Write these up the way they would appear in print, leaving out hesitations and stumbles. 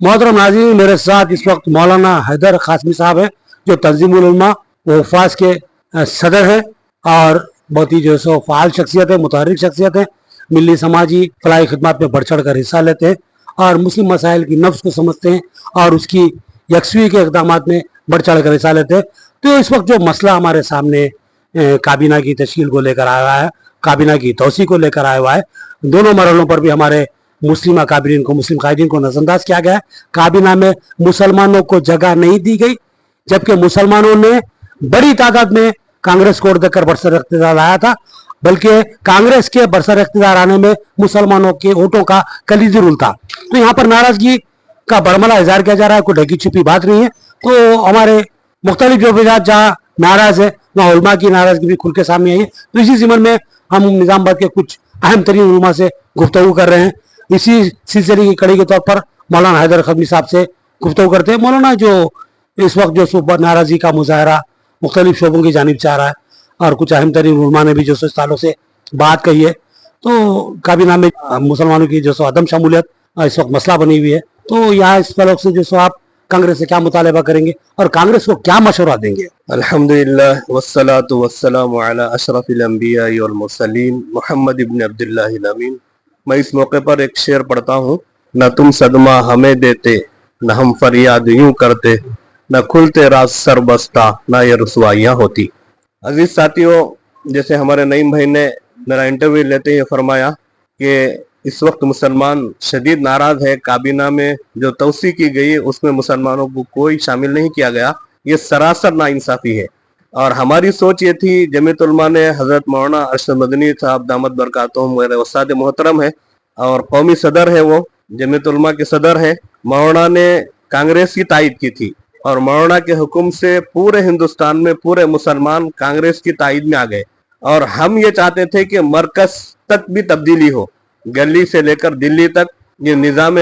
मोहतरम नाज़रीन, मेरे साथ इस वक्त मौलाना हैदर कासमी साहब हैं, जो तंजीमुल उलमा वफ़ाज़ के सदर हैं और बहुत ही जो सो फ़ाल शख्सियत है, मुतहर्रिक शख्सियत है। मिली समाजी फलाही खिदमत में बढ़ चढ़ कर हिस्सा लेते हैं और मुस्लिम मसाइल की नफ्स को समझते हैं और उसकी यकसुई के इक़दाम में बढ़ चढ़ कर हिस्सा लेते हैं। तो इस वक्त जो मसला हमारे सामने काबीना की तश्कील को लेकर आया हुआ है, काबीना की तोसी को लेकर आया हुआ है, दोनों मरहलों पर भी हमारे मुस्लिम अकाबरीन को, मुस्लिम कायदीन को नजरअंदाज किया गया है। काबीना में मुसलमानों को जगह नहीं दी गई, जबकि मुसलमानों ने बड़ी तादाद में कांग्रेस को देकर बरसर इख्तिदार लाया था, बल्कि कांग्रेस के बरसर इख्तिदार आने में मुसलमानों के वोटों का कलीदी रोल था। तो यहाँ पर नाराजगी का बड़मला इजहार किया जा रहा है, कोई ढकी छुपी बात नहीं है। तो हमारे मुख्तलिफ जो वजह जहाँ नाराज है वहाँ उलमा की नाराजगी भी खुल के सामने आई है। तो इसी ज़िम्मन में हम निज़ामाबाद के कुछ अहम तरीन उलमा से गुफ्तगू कर रहे हैं। इसी सिलसिले की कड़ी के तौर पर मौलाना हैदर कासमी साहब से गुफ्तगू करते हैं। मौलाना, जो इस वक्त जो सुपर नाराज़गी का मुजाहरा मुख्तलिफ शोबों की जानिब से आ रहा है और कुछ अहम तरीन उलमा ने भी जो सो सालों से बात कही है, तो काबीना में मुसलमानों की जो सो अदम शमूलियत इस वक्त मसला बनी हुई है। तो यहाँ इस तलक से जो सो आप कांग्रेस से क्या मुतालबा करेंगे और कांग्रेस को क्या मशवरा देंगे? अल्हम्दुलिल्लाह वस्सलातु वस्सलामु अला अशरफिल अंबिया वल मुरसलीन मोहम्मद इब्न अब्दुल्लाहिल अमीन। मैं इस मौके पर एक शेर पढ़ता हूँ। न तुम सदमा हमें देते, न हम फरियाद यूं करते, न खुलते राज सर बस्ता, न ये रुसवाइयाँ होती। अजीज साथियों, जैसे हमारे नईम भाई ने मेरा इंटरव्यू लेते हुए फरमाया कि इस वक्त मुसलमान शदीद नाराज है, काबीना में जो तौसी की गई है उसमें मुसलमानों को कोई शामिल नहीं किया गया, ये सरासर नाइंसाफी है। और हमारी सोच ये थी, जमीयत उलमा ने हजरत मौलाना अरशद मदनी साहब दामत बरकातुहुम मेरे उस्ताद मोहतरम है और कौमी सदर है, वो जमीयत उलमा के सदर है। मौलाना ने कांग्रेस की तायद की थी और मौलाना के हुक्म से पूरे हिंदुस्तान में पूरे मुसलमान कांग्रेस की तायद में आ गए। और हम ये चाहते थे कि मरकज तक भी तब्दीली हो, गली से लेकर दिल्ली तक ये निज़ाम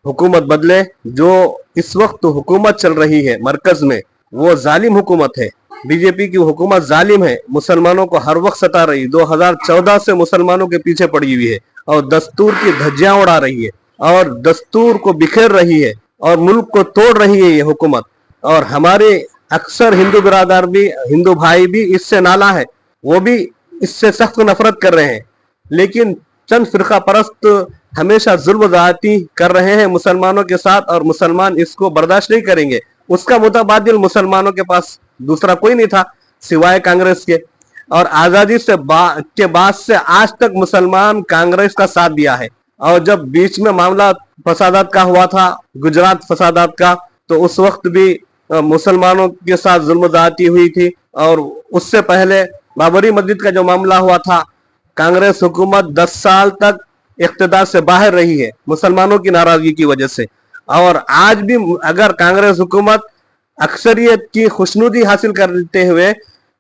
हुकूमत बदले। जो इस वक्त हुकूमत चल रही है मरकज में, वो जालिम हुकूमत है, बीजेपी की हुकूमत जालिम है, मुसलमानों को हर वक्त सता रही, 2014 से मुसलमानों के पीछे पड़ी हुई है और दस्तूर की धज्जियां उड़ा रही है और दस्तूर को बिखेर रही है और मुल्क को तोड़ रही है ये हुकूमत। और हमारे अक्सर हिंदू बिरादर भी, हिंदू भाई भी इससे नाला है, वो भी इससे सख्त नफरत कर रहे हैं। लेकिन चंद फिरका परस्त हमेशा जुल्म ज़्यादती कर रहे हैं मुसलमानों के साथ और मुसलमान इसको बर्दाश्त नहीं करेंगे। उसका मुतबादिल मुसलमानों के पास दूसरा कोई नहीं था सिवाय कांग्रेस के। और आज़ादी से के बाद से आज तक मुसलमान कांग्रेस का साथ दिया है। और जब बीच में मामला फसादात का हुआ था, गुजरात फसादात का, तो उस वक्त भी मुसलमानों के साथ जुल्म ज़्यादती हुई थी। और उससे पहले बाबरी मस्जिद का जो मामला हुआ था, कांग्रेस हुकूमत 10 साल तक इख्तिदार से बाहर रही है मुसलमानों की नाराजगी की वजह से। और आज भी अगर कांग्रेस हुकूमत अक्सरियत की खुशनुदी हासिल करते हुए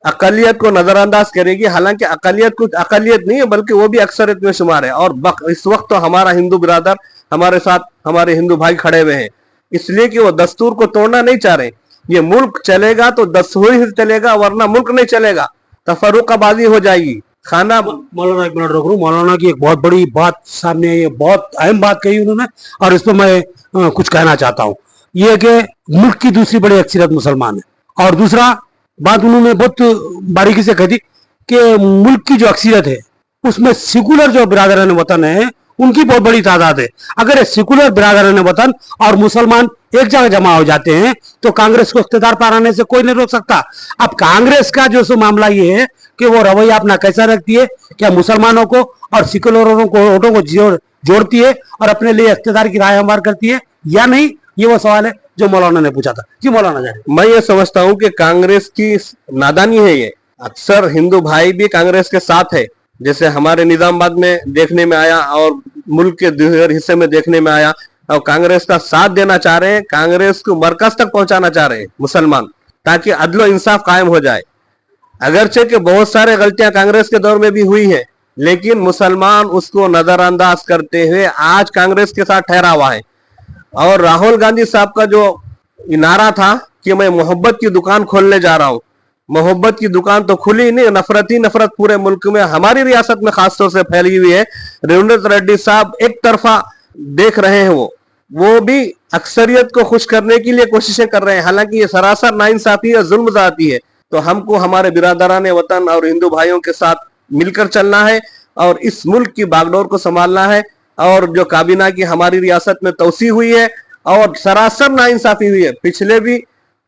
अकलियत को नजरअंदाज करेगी, हालांकि अकलियत कुछ अकलियत नहीं है बल्कि वो भी अक्सरियत में शुमार है। और इस वक्त तो हमारा हिंदू बिरादर हमारे साथ, हमारे हिंदू भाई खड़े हुए हैं, इसलिए कि वो दस्तूर को तोड़ना नहीं चाह रहे। ये मुल्क चलेगा तो दस्तूर ही चलेगा, वरना मुल्क नहीं चलेगा, तफर्रुकाबाजी हो जाएगी। खाना मौलाना एक मिनट रोक रहा हूँ। मौलाना की एक बहुत बड़ी बात सामने आई है, बहुत अहम बात कही उन्होंने और इस पर मैं कुछ कहना चाहता हूँ। ये कि मुल्क की दूसरी बड़ी अक्सरियत मुसलमान है और दूसरा बात उन्होंने बहुत बारीकी से कही थी कि मुल्क की जो अक्सरियत है उसमें सेकुलर जो बिरादरान वतन है उनकी बहुत बड़ी तादाद है। अगर ये सेकुलर बिरादरान वतन और मुसलमान एक जगह जमा हो जाते हैं तो कांग्रेस को इख्तिदार पर आने से कोई नहीं रोक सकता। अब कांग्रेस का जो सो मामला ये है कि वो रवैया अपना कैसा रखती है, क्या मुसलमानों को और सेकुलरों को वोटों को जोड़ती है और अपने लिए इख्तिदार की राय हमवार करती है या नहीं, ये वो सवाल है जो मौलाना ने पूछा था। जी मौलाना जाए। मैं ये समझता हूँ कि कांग्रेस की नादानी है ये। अक्सर हिंदू भाई भी कांग्रेस के साथ है, जैसे हमारे निजामाबाद में देखने में आया और मुल्क के दूसरे हिस्से में देखने में आया, और कांग्रेस का साथ देना चाह रहे हैं, कांग्रेस को मरकज तक पहुंचाना चाह रहे हैं मुसलमान, ताकि अदल और इंसाफ कायम हो जाए। अगरचे कि बहुत सारे गलतियां कांग्रेस के दौर में भी हुई है, लेकिन मुसलमान उसको नजरअंदाज करते हुए आज कांग्रेस के साथ ठहरा हुआ है। और राहुल गांधी साहब का जो नारा था कि मैं मोहब्बत की दुकान खोलने जा रहा हूं, मोहब्बत की दुकान तो खुली नहीं, नफरत ही नफरत पूरे मुल्क में, हमारी रियासत में खासतौर से फैली हुई है। रेवंत रेड्डी साहब एक तरफा देख रहे हैं, वो वो भी अक्सरियत को खुश करने के लिए कोशिशें कर रहे हैं, हालांकि ये सरासर नाइंसाफी और जुल्म जाती है। तो हमको हमारे बिरादरान वतन और हिंदू भाइयों के साथ मिलकर चलना है और इस मुल्क की बागडोर को संभालना है। और जो काबीना की हमारी रियासत में तोसी हुई है और सरासर नाइंसाफी हुई है, पिछले भी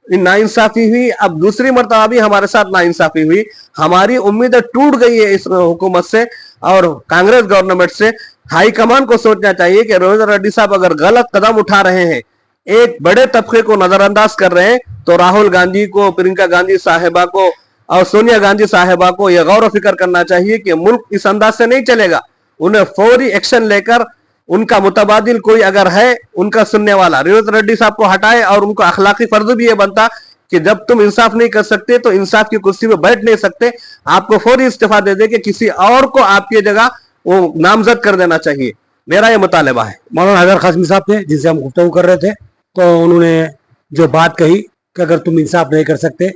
नाइंसाफी हुई, अब दूसरी मर्तबा भी हमारे साथ नाइंसाफी हुई। हमारी उम्मीदें टूट गई है इस हुकूमत से और कांग्रेस गवर्नमेंट से। हाईकमान को सोचना चाहिए कि रविंद्र रेड्डी साहब अगर गलत कदम उठा रहे हैं, एक बड़े तबके को नजरअंदाज कर रहे हैं, तो राहुल गांधी को, प्रियंका गांधी साहिबा को और सोनिया गांधी साहिबा को यह गौर फिक्र करना चाहिए कि मुल्क इस अंदाज से नहीं चलेगा। उन्हें फौरी एक्शन लेकर उनका मुतबादिल कोई अगर है उनका सुनने वाला, रेवंत रेड्डी साहब को हटाए। और उनको अखलाकी फर्ज भी ये बनता कि जब तुम इंसाफ नहीं कर सकते तो इंसाफ की कुर्सी पे बैठ नहीं सकते, आपको फौरी इस्तीफा दे दे कि किसी और को आपकी जगह वो नामजद कर देना चाहिए। मेरा ये मुतालबा है। मौलाना हैदर कासमी साहब थे जिनसे हम गुफ्तगू कर रहे थे, तो उन्होंने जो बात कही कि अगर तुम इंसाफ नहीं कर सकते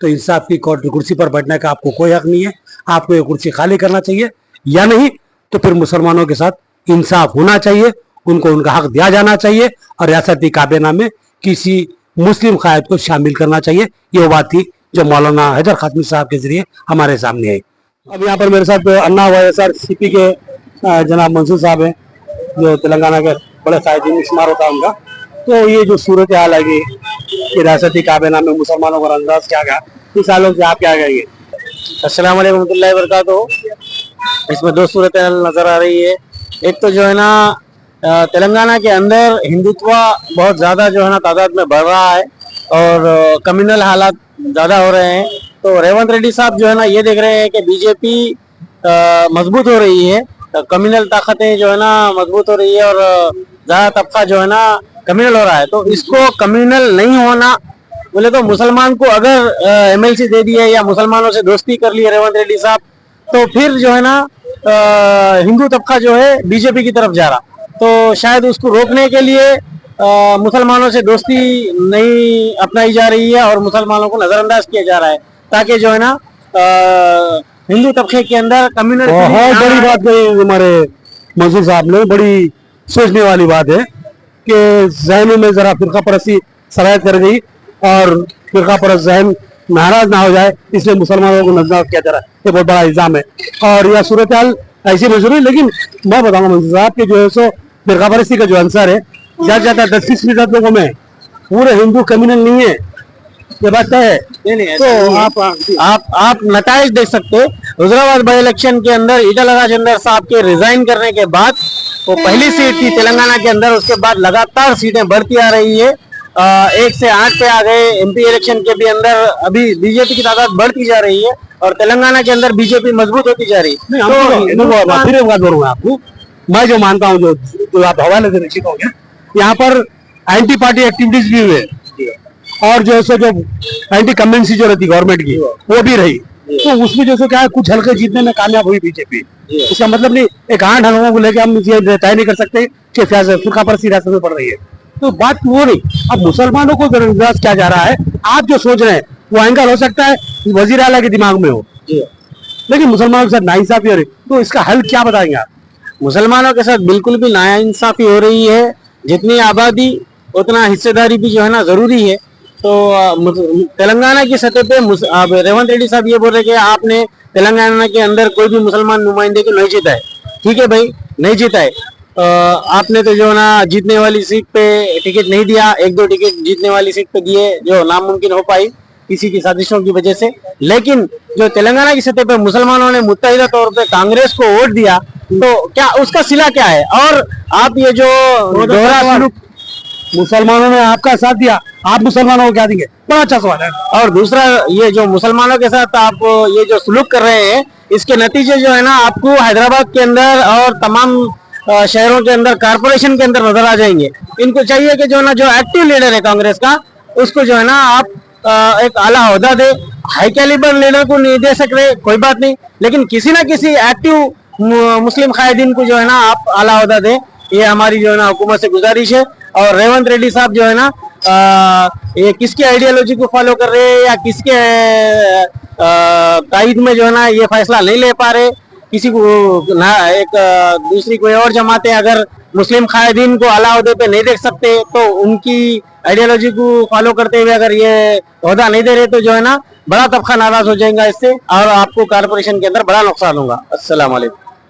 तो इंसाफ की कोर्ट की कुर्सी पर बैठने का आपको कोई हक नहीं है, आपको ये कुर्सी खाली करना चाहिए, या नहीं तो फिर मुसलमानों के साथ इंसाफ होना चाहिए, उनको उनका हक दिया जाना चाहिए और रियासती काबीना में किसी मुस्लिम कायद को शामिल करना चाहिए। ये वो बात थी जो मौलाना हैदर कासमी साहब के जरिए हमारे सामने आई। अब यहाँ पर मेरे साथ अन्ना YSRCP के जनाब मंसूर साहब हैं, जो तेलंगाना के बड़े कायदीन में शुमार होता है उनका। तो ये जो सूरत हाल है कि रियासती काबीना में मुसलमानों का अंदाज क्या गया, इस हालों से आप क्या कहेंगे? अस्सलाम वालेकुम रहमतुल्लाहि व बरकातुहू। इसमें दो सूरत नजर आ रही है। एक तो जो है ना तेलंगाना के अंदर हिंदुत्व बहुत ज्यादा जो है ना तादाद में बढ़ रहा है और कम्युनल हालात ज्यादा हो रहे हैं। तो रेवंत रेड्डी साहब जो है ना ये देख रहे हैं कि बीजेपी मजबूत हो रही है, कम्युनल ताकतें जो है ना मजबूत हो रही है और ज्यादा तबका जो है ना कम्युनल हो रहा है। तो इसको कम्युनल नहीं होना बोले तो मुसलमान को अगर MLC दे दिया या मुसलमानों से दोस्ती कर ली है रेवंत रेड्डी साहब, तो फिर जो है ना हिंदू तबका जो है बीजेपी की तरफ जा रहा। तो शायद उसको रोकने के लिए मुसलमानों से दोस्ती नहीं अपनाई जा रही है और मुसलमानों को नजरअंदाज किया जा रहा है, ताकि जो है ना हिंदू तबके के अंदर कम्युनल। बहुत बड़ी बात कही हमारे मंसूर साहब ने, बड़ी सोचने वाली बात है कि जहनों में जरा फिरका परस्ती सरायत कर गई और फिरका परस्त जहन नाराज ना हो जाए, इसलिए मुसलमानों को नजरअंदाज किया जा रहा है। ये बहुत बड़ा इल्जाम है और यह सूरत हाल ऐसी मंजूर है। लेकिन मैं बताऊंगा मंसूर साहब के जो है सो फिरका परस्ती का जो आंसर है, ज्यादा ज्यादा 10-20% लोगों में पूरे हिंदू कम्युनल नहीं है, ये बात है। तो आप नताइज देख सकते हैं। हुजराबाद बाई इलेक्शन के अंदर ईटल राजेंद्र साहब के रिजाइन करने के बाद वो पहली सीट थी तेलंगाना के अंदर, उसके बाद लगातार सीटें बढ़ती आ रही है। 1 से 8 पे आ गए। MP इलेक्शन के भी अंदर अभी बीजेपी की तादाद बढ़ती जा रही है और तेलंगाना के अंदर बीजेपी मजबूत होती जा रही है। फिर एक बात बोलूंगा आपको, मैं जो मानता हूँ, जो आप हवाले से निश्चित होंगे, यहाँ पर एंटी पार्टी एक्टिविटीज भी हुए और जो है जो एंटी कमेंसी जो रहती गवर्नमेंट की वो भी रही। तो उसमें जो क्या है, कुछ हल्के जीतने में कामयाब हुई बीजेपी। इसका मतलब नहीं एक 8 हलकों को लेकर हम ये तय नहीं कर सकते कि फुरका परस्ती रियासत में पड़ रही है। तो बात वो नहीं, अब मुसलमानों को नजरअंदाज किया जा रहा है। आप जो सोच रहे हैं वो एंगल हो सकता है वजीर आला के दिमाग में हो, लेकिन मुसलमानों के साथ नाइंसाफी हो रही, तो इसका हल क्या बताएंगे आप? मुसलमानों के साथ बिल्कुल भी नाइंसाफी हो रही है। जितनी आबादी उतना हिस्सेदारी भी जो है ना जरूरी है। तो तेलंगाना की सतह पे रेवंत रेड्डी साहब ये बोल रहे कि आपने तेलंगाना के अंदर कोई भी मुसलमान नुमाइंदे को नहीं जीता है। ठीक है भाई, नहीं जीता है। आपने तो जो ना जीतने वाली सीट पे टिकट नहीं दिया, 1-2 टिकट जीतने वाली सीट पे दिए जो नामुमकिन हो पाई किसी की साजिशों की वजह से। लेकिन जो तेलंगाना की सतह पे मुसलमानों ने मुत्तहिदा तौर पे कांग्रेस को वोट दिया, तो क्या उसका सिला क्या है? और आप ये जो दोहरा सलूक, मुसलमानों ने आपका साथ दिया, आप मुसलमानों को क्या देंगे? बड़ा अच्छा सवाल है। और दूसरा ये जो मुसलमानों के साथ आप ये जो सलूक कर रहे हैं, इसके नतीजे जो है ना आपको हैदराबाद के अंदर और तमाम शहरों के अंदर, कारपोरेशन के अंदर नजर आ जाएंगे। इनको चाहिए कि जो ना जो एक्टिव लीडर है कांग्रेस का, उसको जो है ना आप एक आला ओहदा दे। हाई कैलिबर लीडर को नहीं दे सकते, कोई बात नहीं, लेकिन किसी ना किसी एक्टिव मुस्लिम कायदीन को जो है ना आप आला ओहदा दे। ये हमारी जो है ना हुकूमत से गुजारिश है। और रेवंत रेड्डी साहब जो है ना ये किसकी आइडियोलॉजी को फॉलो कर रहे हैं या किसके तायद में जो है ना ये फैसला नहीं ले पा रहे किसी को ना एक दूसरी कोई और जमातें अगर मुस्लिम कायदीन को आला ओहदे पे नहीं देख सकते तो उनकी आइडियोलॉजी को फॉलो करते हुए अगर ये ओहदा नहीं दे रहे तो जो है ना बड़ा तबका नाराज हो जाएगा इससे और आपको कारपोरेशन के अंदर बड़ा नुकसान होगा। अस्सलाम वालेकुम।